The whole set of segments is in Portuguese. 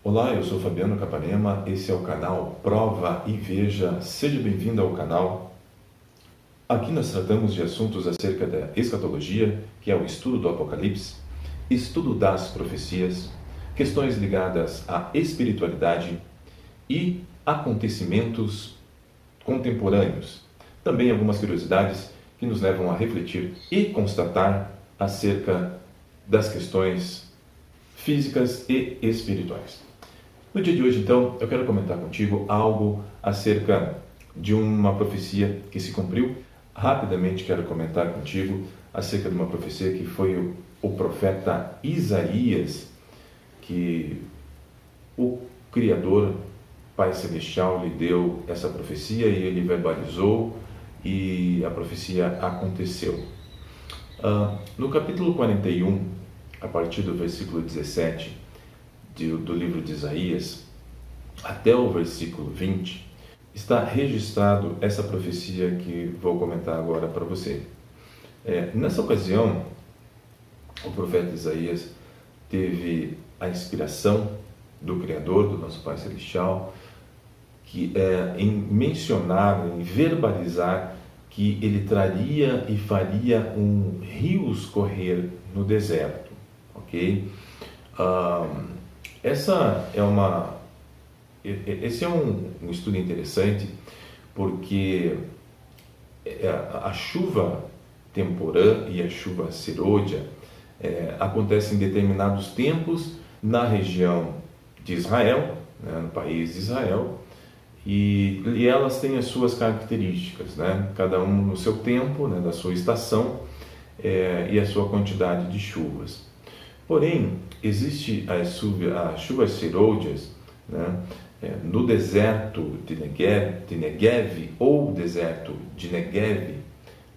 Olá, eu sou Fabiano Capanema, esse é o canal Prova e Veja, seja bem-vindo ao canal. Aqui nós tratamos de assuntos acerca da escatologia, que é o estudo do Apocalipse, estudo das profecias, questões ligadas à espiritualidade e acontecimentos contemporâneos. Também algumas curiosidades que nos levam a refletir e constatar acerca das questões físicas e espirituais. No dia de hoje, então, eu quero comentar contigo algo acerca de uma profecia que se cumpriu. Rapidamente quero comentar contigo acerca de uma profecia que foi o profeta Isaías, que o Criador, Pai Celestial, lhe deu essa profecia e ele verbalizou e a profecia aconteceu. No capítulo 41, a partir do versículo 17 do livro de Isaías, até o versículo 20, está registrado essa profecia que vou comentar agora para você. Nessa ocasião, o profeta Isaías teve a inspiração do Criador, do nosso Pai Celestial, em mencionar, em verbalizar que ele traria e faria rios correr no deserto, ok? Esse é um estudo interessante porque a chuva temporã e a chuva serôdia acontecem em determinados tempos na região de Israel, né, no país de Israel, e elas têm as suas características, né, cada um no seu tempo, né, da sua estação e a sua quantidade de chuvas. Porém, existe as chuvas serôdias, né, no deserto de Negev ou deserto de Negev,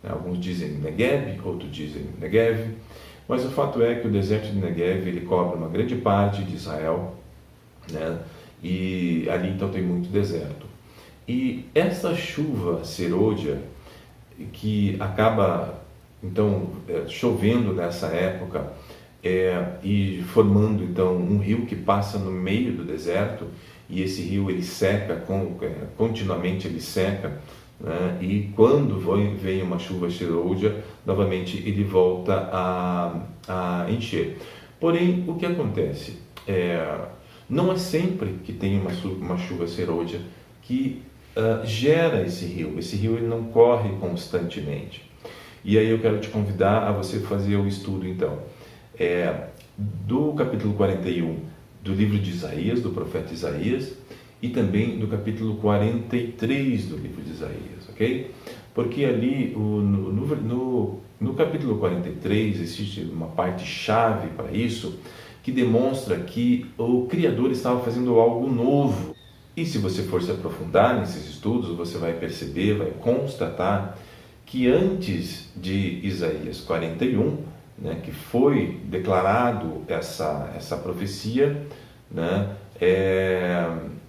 né, alguns dizem Negev, outros dizem Negev, mas o fato é que o deserto de Negev ele cobre uma grande parte de Israel, né, e ali então tem muito deserto. E essa chuva serôdia que acaba então chovendo nessa época e formando então um rio que passa no meio do deserto, e esse rio ele seca, continuamente ele seca, né? E quando vem uma chuva serôdia, novamente ele volta a encher. Porém, o que acontece? Não é sempre que tem uma chuva serôdia que gera esse rio ele não corre constantemente. E aí eu quero te convidar a você fazer o estudo então do capítulo 41 do livro de Isaías, do profeta Isaías, e também do capítulo 43 do livro de Isaías, ok? Porque ali no capítulo 43 existe uma parte chave para isso, que demonstra que o Criador estava fazendo algo novo. E se você for se aprofundar nesses estudos, você vai perceber, vai constatar que antes de Isaías 41, né, que foi declarado essa profecia, né,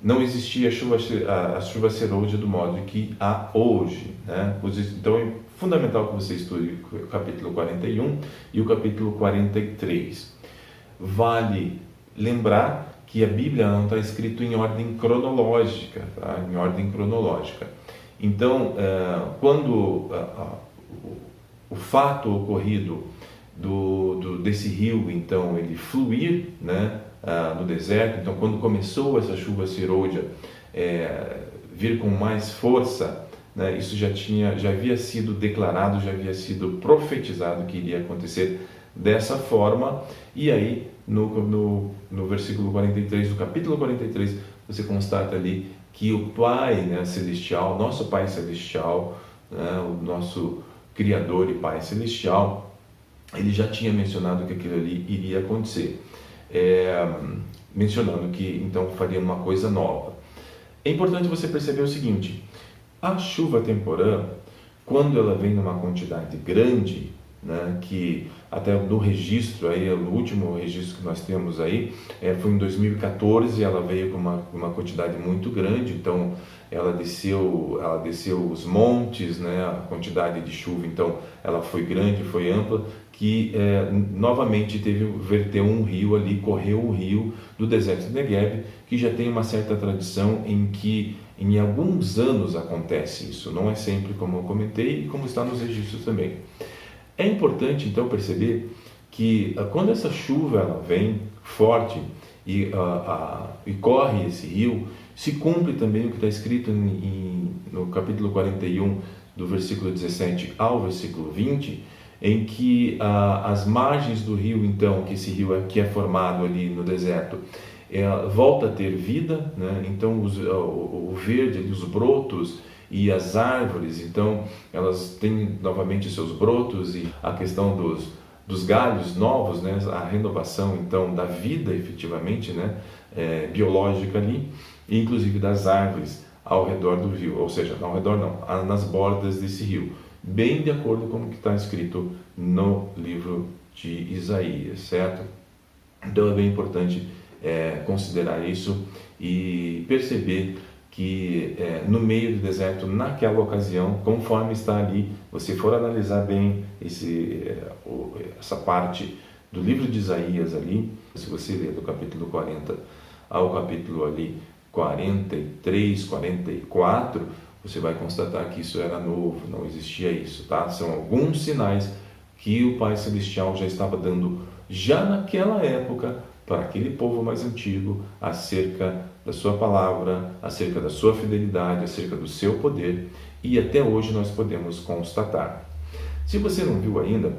não existia a chuva serôdia do modo que há hoje, né? Então é fundamental que você estude o capítulo 41 e o capítulo 43. Vale lembrar que a Bíblia não está escrita em ordem cronológica, tá? Em ordem cronológica. Então, quando o fato ocorrido desse rio, então, ele fluir, né, no deserto, então, quando começou essa chuva serôdia vir com mais força, né, isso já havia sido declarado, já havia sido profetizado que iria acontecer dessa forma. E aí, no versículo 43, do capítulo 43, você constata ali que o Pai, né, Celestial, nosso Pai Celestial, né, o nosso Criador e Pai Celestial, ele já tinha mencionado que aquilo ali iria acontecer, mencionando que então faria uma coisa nova. É importante você perceber o seguinte: a chuva temporã, quando ela vem numa quantidade grande, né, que até no registro, aí, no último registro que nós temos aí, foi em 2014, ela veio com uma quantidade muito grande, então ela desceu os montes, né, a quantidade de chuva, então ela foi grande, foi ampla, que novamente verteu um rio ali, correu um rio do deserto de Negev, que já tem uma certa tradição em que em alguns anos acontece isso, não é sempre, como eu comentei, e como está nos registros também. É importante então perceber que quando essa chuva ela vem forte e corre esse rio, se cumpre também o que está escrito no capítulo 41, do versículo 17 ao versículo 20, em que as margens do rio, então, que esse rio que é formado ali no deserto, volta a ter vida, né? Então o verde, os brotos e as árvores, então elas têm novamente seus brotos, e a questão dos galhos novos, né? A renovação então da vida efetivamente, né? Biológica ali, e inclusive das árvores ao redor do rio, ou seja, ao redor não, nas bordas desse rio, bem de acordo com o que está escrito no livro de Isaías, certo? Então é bem importante considerar isso e perceber que no meio do deserto, naquela ocasião, conforme está ali, você for analisar bem essa parte do livro de Isaías ali, se você ler do capítulo 40 ao capítulo ali 43, 44, você vai constatar que isso era novo, não existia isso, tá? São alguns sinais que o Pai Celestial já estava dando já naquela época para aquele povo mais antigo, acerca da sua palavra, acerca da sua fidelidade, acerca do seu poder, e até hoje nós podemos constatar. Se você não viu ainda,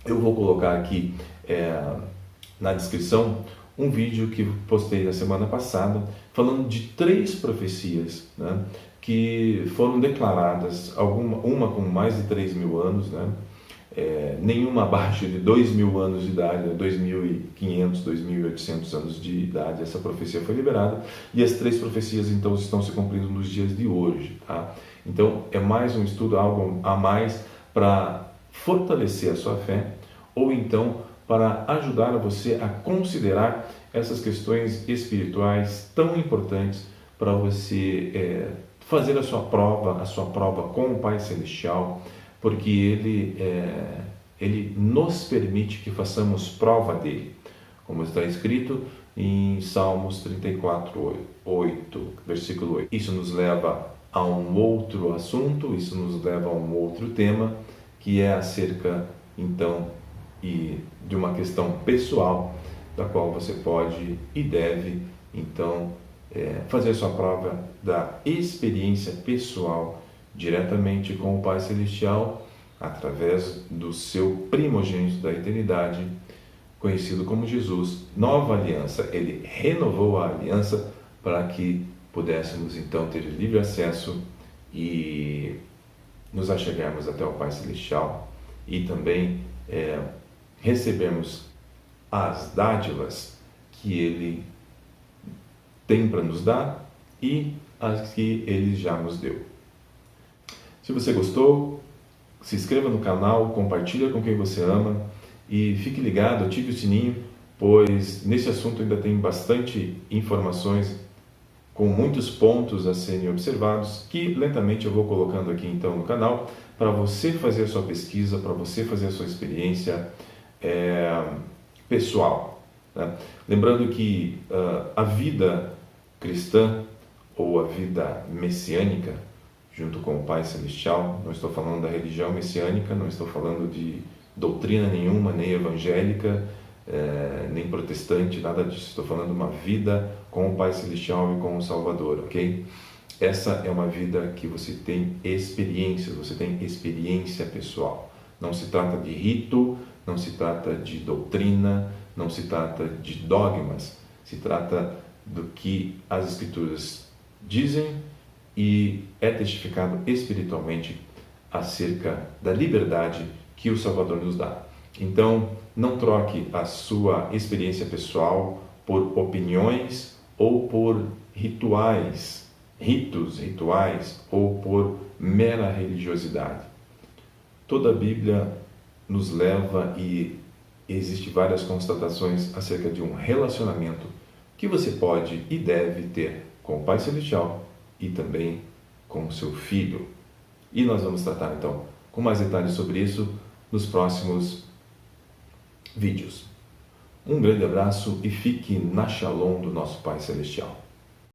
eu vou colocar aqui na descrição um vídeo que postei na semana passada, falando de 3 profecias, né, que foram declaradas, uma com mais de 3.000 anos, né, nenhuma abaixo de 2.000 anos de idade, 2.500, 2.800 anos de idade, essa profecia foi liberada, e as 3 profecias então estão se cumprindo nos dias de hoje, tá? Então é mais um estudo, algo a mais para fortalecer a sua fé, ou então para ajudar você a considerar essas questões espirituais tão importantes para você fazer a sua prova com o Pai Celestial, porque Ele nos permite que façamos prova dele, como está escrito em Salmos 34, 8, versículo 8. Isso nos leva a um outro assunto, isso nos leva a um outro tema, que é acerca, então, de uma questão pessoal, da qual você pode e deve, então, fazer a sua prova da experiência pessoal diretamente com o Pai Celestial, através do seu primogênito da eternidade, conhecido como Jesus. Nova aliança, ele renovou a aliança para que pudéssemos então ter livre acesso e nos achegarmos até o Pai Celestial, e também recebermos as dádivas que ele tem para nos dar e as que ele já nos deu. Se você gostou, se inscreva no canal, compartilha com quem você ama e fique ligado, ative o sininho, pois nesse assunto ainda tem bastante informações com muitos pontos a serem observados, que lentamente eu vou colocando aqui então no canal, para você fazer a sua pesquisa, para você fazer a sua experiência pessoal, né? Lembrando que a vida cristã ou a vida messiânica, junto com o Pai Celestial, não estou falando da religião messiânica, não estou falando de doutrina nenhuma, nem evangélica, nem protestante, nada disso. Estou falando de uma vida com o Pai Celestial e com o Salvador, ok? Essa é uma vida que você tem experiências, você tem experiência pessoal. Não se trata de rito, não se trata de doutrina, não se trata de dogmas, se trata do que as Escrituras dizem e é testificado espiritualmente acerca da liberdade que o Salvador nos dá. Então, não troque a sua experiência pessoal por opiniões ou por rituais, ou por mera religiosidade. Toda a Bíblia nos leva e existe várias constatações acerca de um relacionamento que você pode e deve ter com o Pai Celestial e também com o seu Filho. E nós vamos tratar então com mais detalhes sobre isso nos próximos vídeos. Um grande abraço e fique na Shalom do nosso Pai Celestial.